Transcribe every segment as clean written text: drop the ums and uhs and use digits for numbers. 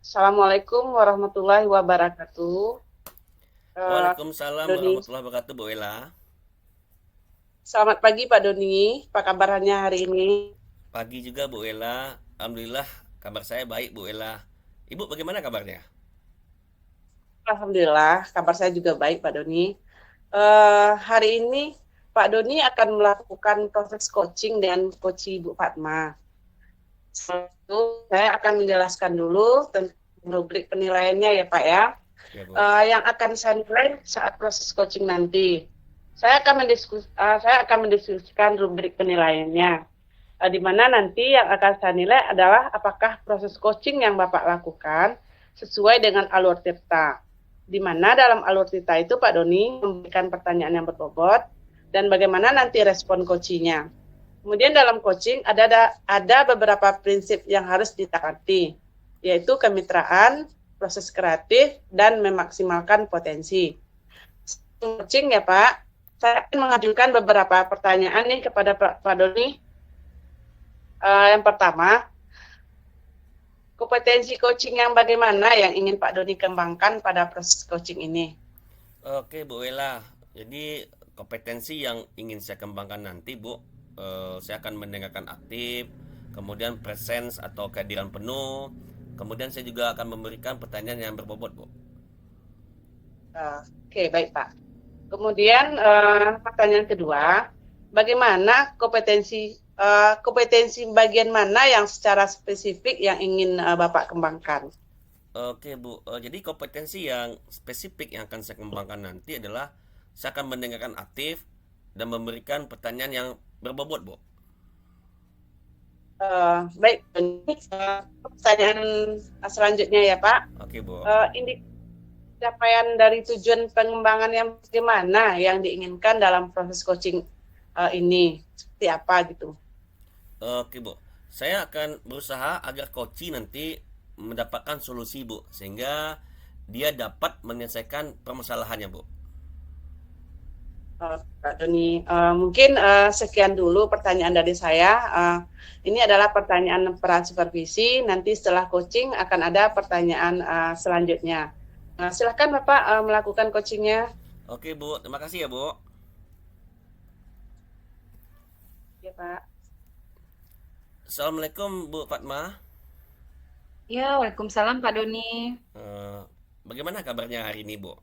Assalamualaikum warahmatullahi wabarakatuh. Waalaikumsalam Doni, warahmatullahi wabarakatuh, Bu Ella. selamat pagi Pak Doni. Apa kabarnya hari ini? Pagi juga, Bu Ella. Alhamdulillah, kabar saya baik, Bu Ella. Ibu bagaimana kabarnya? Alhamdulillah, kabar saya juga baik Pak Doni. Hari ini Pak Doni akan melakukan proses coaching dengan coach Ibu Fatma. Satu, saya akan menjelaskan dulu tentang rubrik penilaiannya ya Pak ya. Ya, Bu. Yang akan saya nilai saat proses coaching nanti. Saya akan mendiskusikan rubrik penilaiannya. Di mana nanti yang akan saya nilai adalah apakah proses coaching yang Bapak lakukan sesuai dengan alur Tirta. Di mana dalam alur Tirta itu Pak Doni memberikan pertanyaan yang berbobot dan bagaimana nanti respon coachingnya. Kemudian dalam coaching ada beberapa prinsip yang harus ditaati, yaitu kemitraan, proses kreatif, dan memaksimalkan potensi. Coaching ya Pak, saya akan mengajukan beberapa pertanyaan nih kepada Pak Doni. Yang pertama, kompetensi coaching yang bagaimana yang ingin Pak Doni kembangkan pada proses coaching ini? Oke, Bu Ella. Jadi, kompetensi yang ingin saya kembangkan nanti, Bu, saya akan mendengarkan aktif, kemudian presence atau kehadiran penuh, kemudian saya juga akan memberikan pertanyaan yang berbobot, Bu. Oke, baik Pak. Kemudian pertanyaan kedua, bagaimana kompetensi bagian mana yang secara spesifik yang ingin Bapak kembangkan? Oke, Bu. Jadi kompetensi yang spesifik yang akan saya kembangkan nanti adalah saya akan mendengarkan aktif dan memberikan pertanyaan yang berbobot, Bu. Baik, ini pertanyaan selanjutnya ya Pak. Oke, Bu. Indikasi capaian dari tujuan pengembangan yang bagaimana yang diinginkan dalam proses coaching ini? Seperti apa gitu? Oke, Bu. Saya akan berusaha agar coach nanti mendapatkan solusi, Bu, sehingga dia dapat menyelesaikan permasalahannya, Bu. Pak Doni, mungkin sekian dulu pertanyaan dari saya. Ini adalah pertanyaan peran supervisi. Nanti setelah coaching akan ada pertanyaan selanjutnya. Silakan Bapak melakukan coachingnya. Oke, Bu. Terima kasih ya, Bu. Ya Pak. Assalamualaikum, Bu Fatma. Ya, Waalaikumsalam Pak Doni. Eh, Bagaimana kabarnya hari ini, Bu?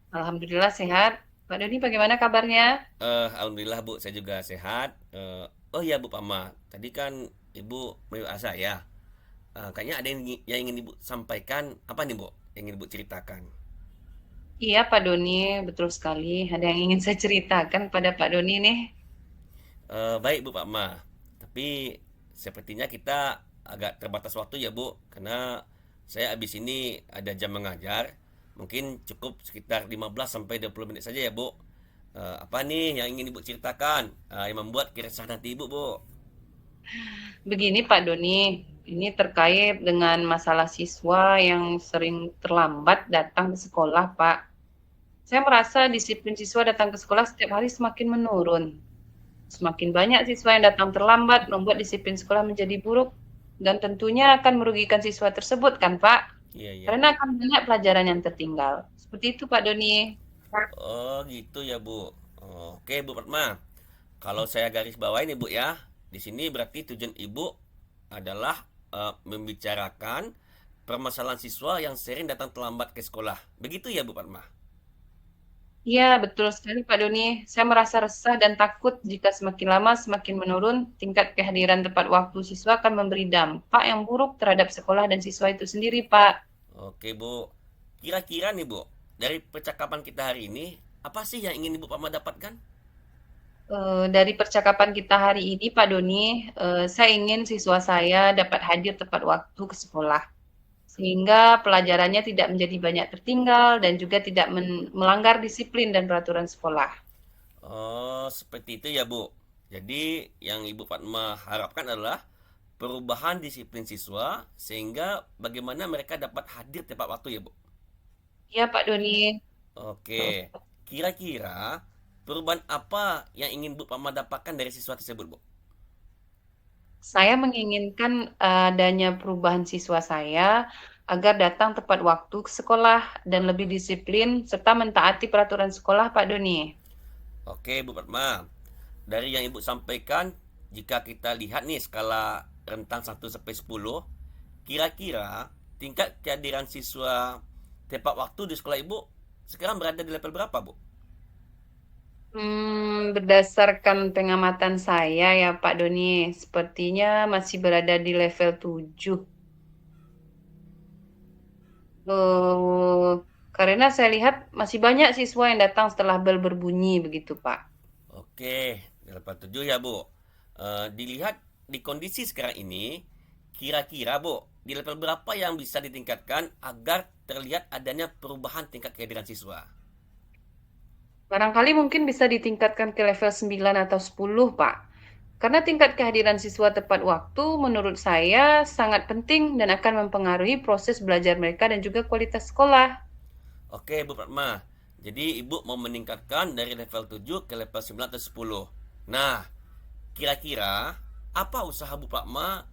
Alhamdulillah sehat. Pak Doni bagaimana kabarnya? Alhamdulillah, Bu. Saya juga sehat. Oh iya, Bu Fatma. Tadi kan Ibu menyuruh saya. Kayaknya ada yang ingin Ibu sampaikan. Apa nih, Bu? Yang ingin Ibu ceritakan? Iya Pak Doni, betul sekali. Ada yang ingin saya ceritakan pada Pak Doni nih. Baik, Bu Fatma. Tapi sepertinya kita agak terbatas waktu ya, Bu. Karena saya habis ini ada jam mengajar. Mungkin cukup sekitar 15 sampai 20 menit saja ya, Bu. Apa nih yang ingin Ibu ceritakan? Yang membuat keresahan hati Ibu, Bu? Begini Pak Doni, ini terkait dengan masalah siswa yang sering terlambat datang ke sekolah, Pak. Saya merasa disiplin siswa datang ke sekolah setiap hari semakin menurun. Semakin banyak siswa yang datang terlambat membuat disiplin sekolah menjadi buruk dan tentunya akan merugikan siswa tersebut kan, Pak? Iya, iya. Karena akan banyak pelajaran yang tertinggal. Seperti itu Pak Doni. Oh, gitu ya, Bu. Oke, Bu Fatma. Kalau saya garis bawah ini, Bu ya. Di sini berarti tujuan Ibu adalah membicarakan permasalahan siswa yang sering datang terlambat ke sekolah. Begitu ya, Bu Fatma? Iya, betul sekali Pak Doni. Saya merasa resah dan takut jika semakin lama semakin menurun tingkat kehadiran tepat waktu siswa akan memberi dampak yang buruk terhadap sekolah dan siswa itu sendiri, Pak. Oke, Bu. Kira-kira nih, Bu, dari percakapan kita hari ini, apa sih yang ingin Ibu Fatma dapatkan? Dari percakapan kita hari ini, Pak Doni, saya ingin siswa saya dapat hadir tepat waktu ke sekolah, sehingga pelajarannya tidak menjadi banyak tertinggal dan juga tidak melanggar disiplin dan peraturan sekolah. Oh, seperti itu ya, Bu. Jadi, yang Ibu Fatma harapkan adalah perubahan disiplin siswa sehingga bagaimana mereka dapat hadir tepat waktu ya, Bu. Iya, Pak Doni. Oke. Kira-kira perubahan apa yang ingin Bu Fatma dapatkan dari siswa tersebut, Bu? Saya menginginkan adanya perubahan siswa saya agar datang tepat waktu ke sekolah dan lebih disiplin serta mentaati peraturan sekolah, Pak Doni. Oke, Bu Fatma. Dari yang Ibu sampaikan, jika kita lihat nih skala rentang 1 sampai 10, kira-kira tingkat kehadiran siswa tepat waktu di sekolah Ibu sekarang berada di level berapa, Bu? Berdasarkan pengamatan saya ya Pak Doni, sepertinya masih berada di level 7. Karena saya lihat masih banyak siswa yang datang setelah bel berbunyi begitu, Pak. Oke, di level 7 ya, Bu. Dilihat di kondisi sekarang ini, kira-kira, Bu, di level berapa yang bisa ditingkatkan agar terlihat adanya perubahan tingkat kehadiran siswa? Barangkali mungkin bisa ditingkatkan ke level 9 atau 10, Pak. Karena tingkat kehadiran siswa tepat waktu menurut saya sangat penting dan akan mempengaruhi proses belajar mereka dan juga kualitas sekolah. Oke, Bu Fatma. Jadi Ibu mau meningkatkan dari level 7 ke level 9 atau 10. Nah, kira-kira apa usaha Bu Fatma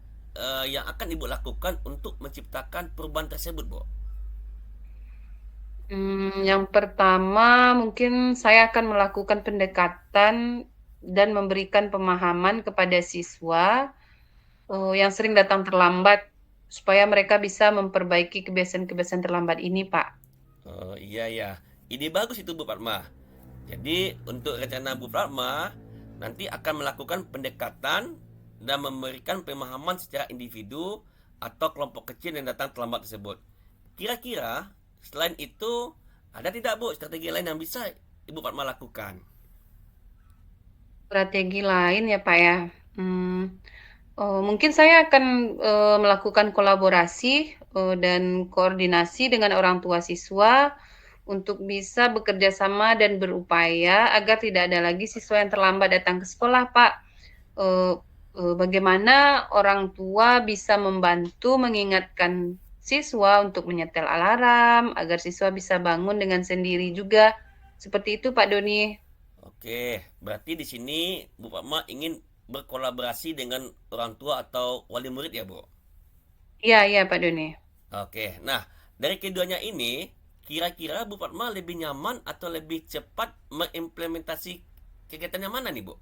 yang akan Ibu lakukan untuk menciptakan perubahan tersebut, Bu? Yang pertama mungkin saya akan melakukan pendekatan dan memberikan pemahaman kepada siswa yang sering datang terlambat supaya mereka bisa memperbaiki kebiasaan-kebiasaan terlambat ini, Pak. Oh, iya ya. Ide bagus itu Bu Fatma. Jadi untuk rencana Bu Fatma nanti akan melakukan pendekatan dan memberikan pemahaman secara individu atau kelompok kecil yang datang terlambat tersebut. Kira-kira selain itu ada tidak Bu strategi lain yang bisa Ibu Fatma lakukan? Strategi lain ya, Pak ya. Mungkin saya akan melakukan kolaborasi dan koordinasi dengan orang tua siswa untuk bisa bekerja sama dan berupaya agar tidak ada lagi siswa yang terlambat datang ke sekolah, Pak. Eee Bagaimana orang tua bisa membantu mengingatkan siswa untuk menyetel alarm agar siswa bisa bangun dengan sendiri juga. Seperti itu, Pak Doni. Oke, berarti di sini Bu Fatma ingin berkolaborasi dengan orang tua atau wali murid ya, Bu? Iya iya, Pak Doni. Oke, nah dari keduanya ini, kira-kira Bu Fatma lebih nyaman atau lebih cepat mengimplementasi kegiatan yang mana nih, Bu?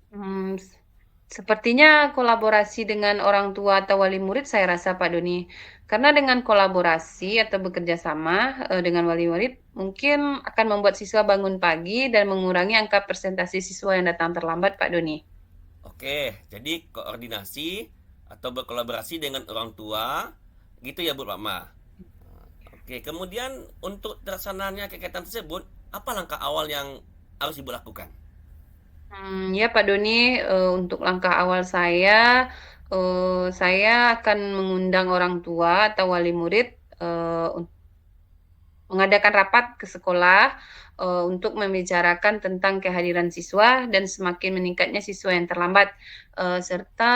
Mmm, s Sepertinya kolaborasi dengan orang tua atau wali murid saya rasa, Pak Doni. Karena dengan kolaborasi atau bekerja sama, dengan wali murid, mungkin akan membuat siswa bangun pagi dan mengurangi angka persentase siswa yang datang terlambat, Pak Doni. Oke, jadi koordinasi atau berkolaborasi dengan orang tua, gitu ya Bu Fatma? Oke, kemudian untuk terlaksananya kegiatan tersebut, apa langkah awal yang harus Ibu lakukan? Ya Pak Doni, untuk langkah awal saya akan mengundang orang tua atau wali murid, mengadakan rapat ke sekolah, untuk membicarakan tentang kehadiran siswa dan semakin meningkatnya siswa yang terlambat, serta,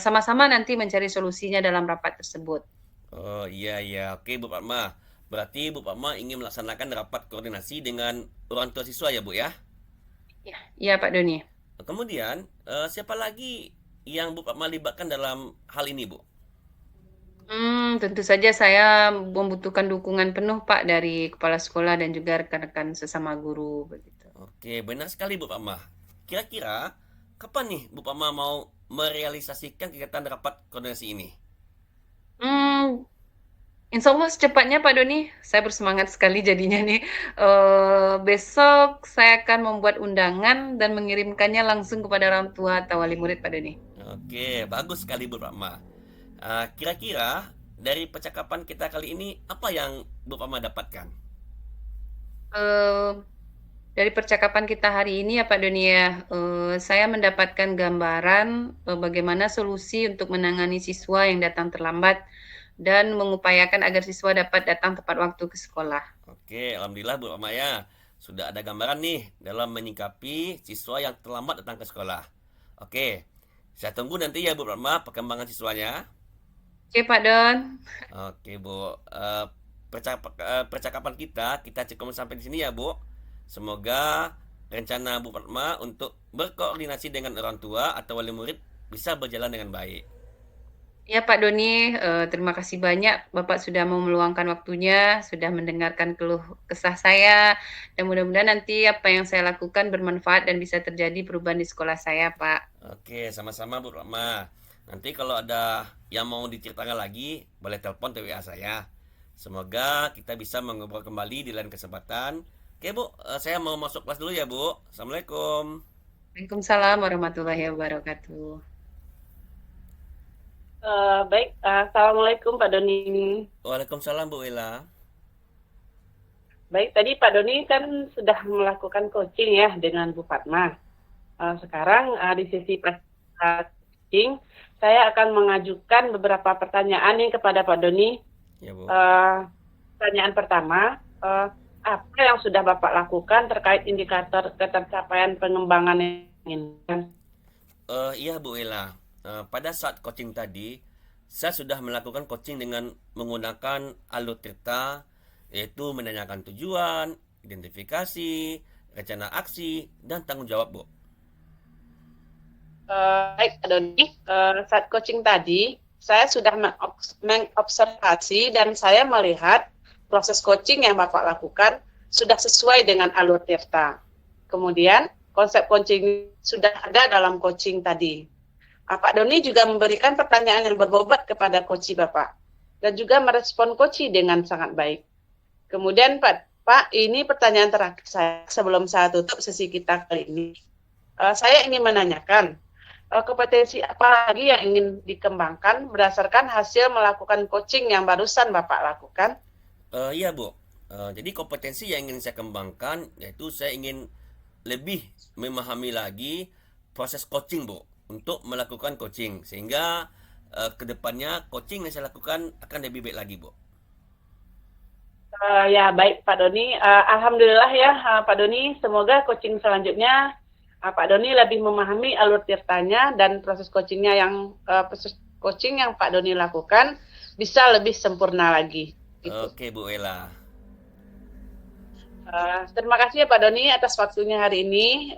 sama-sama nanti mencari solusinya dalam rapat tersebut. Oh iya iya, oke Bu Fatma. Berarti Bu Fatma ingin melaksanakan rapat koordinasi dengan orang tua siswa ya Bu ya? Iya. Iya Pak Doni. Kemudian siapa lagi yang Bu Fatma libatkan dalam hal ini Bu? Tentu saja saya membutuhkan dukungan penuh Pak dari kepala sekolah dan juga rekan-rekan sesama guru, begitu. Oke, benar sekali Bu Fatma. Kira-kira kapan nih Bu Fatma mau merealisasikan kegiatan rapat koordinasi ini? Mmm, Insyaallah secepatnya Pak Doni, saya bersemangat sekali jadinya nih. Besok saya akan membuat undangan dan mengirimkannya langsung kepada orang tua atau wali murid Pak Doni. Oke, bagus sekali Bu Fatma. Kira-kira dari percakapan kita kali ini apa yang Bu Fatma dapatkan? Eee, dari percakapan kita hari ini ya Pak Doni ya, saya mendapatkan gambaran, bagaimana solusi untuk menangani siswa yang datang terlambat dan mengupayakan agar siswa dapat datang tepat waktu ke sekolah. Oke, alhamdulillah Bu Maya. Sudah ada gambaran nih dalam menyikapi siswa yang terlambat datang ke sekolah. Oke, saya tunggu nanti ya Bu Rahma perkembangan siswanya. Oke Pak Don. Oke Bu, percakapan kita cukup sampai di sini ya Bu. Semoga rencana Bu Fatma untuk berkoordinasi dengan orang tua atau wali murid bisa berjalan dengan baik. Ya Pak Doni, terima kasih banyak Bapak sudah mau meluangkan waktunya, sudah mendengarkan keluh kesah saya, dan mudah-mudahan nanti apa yang saya lakukan bermanfaat dan bisa terjadi perubahan di sekolah saya, Pak. Oke, sama-sama Bu Rahma. Nanti kalau ada yang mau diceritakan lagi, boleh telepon atau WA saya. Semoga kita bisa mengobrol kembali di lain kesempatan. Oke Bu, saya mau masuk kelas dulu ya Bu. Assalamualaikum. Waalaikumsalam warahmatullahi wabarakatuh. Baik, Assalamualaikum Pak Doni. Waalaikumsalam Bu Ella. Baik, tadi Pak Doni kan sudah melakukan coaching ya dengan Bu Fatma. Sekarang di sisi coaching, saya akan mengajukan beberapa pertanyaan nih kepada Pak Doni. Ya Bu. Pertanyaan pertama, apa yang sudah Bapak lakukan terkait indikator ketercapaian pengembangan yang diinginkan? Iya Bu Ella. Pada saat coaching tadi, saya sudah melakukan coaching dengan menggunakan alur Tirta, yaitu menanyakan tujuan, identifikasi, rencana aksi, dan tanggung jawab Bu. Baik Pak Doni, saat coaching tadi, saya sudah mengobservasi dan saya melihat proses coaching yang Bapak lakukan sudah sesuai dengan alur Tirta. Kemudian, konsep coaching sudah ada dalam coaching tadi. Pak Doni juga memberikan pertanyaan yang berbobot kepada coach Bapak dan juga merespon coach dengan sangat baik. Kemudian Pak, ini pertanyaan terakhir saya sebelum saya tutup sesi kita kali ini. Saya ingin menanyakan, kompetensi apa lagi yang ingin dikembangkan berdasarkan hasil melakukan coaching yang barusan Bapak lakukan? Iya Bu. Jadi kompetensi yang ingin saya kembangkan, yaitu saya ingin lebih memahami lagi proses coaching Bu, untuk melakukan coaching, sehingga kedepannya coaching yang saya lakukan akan lebih baik lagi Bu. Ya baik Pak Doni, Alhamdulillah ya Pak Doni, semoga coaching selanjutnya Pak Doni lebih memahami alur tirtanya dan proses coachingnya proses coaching yang Pak Doni lakukan bisa lebih sempurna lagi. Gitu. Oke Bu Ella. Terima kasih ya Pak Doni atas waktunya hari ini.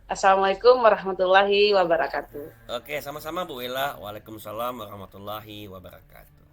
Assalamualaikum warahmatullahi wabarakatuh. Oke, sama-sama Bu Ella. Waalaikumsalam warahmatullahi wabarakatuh.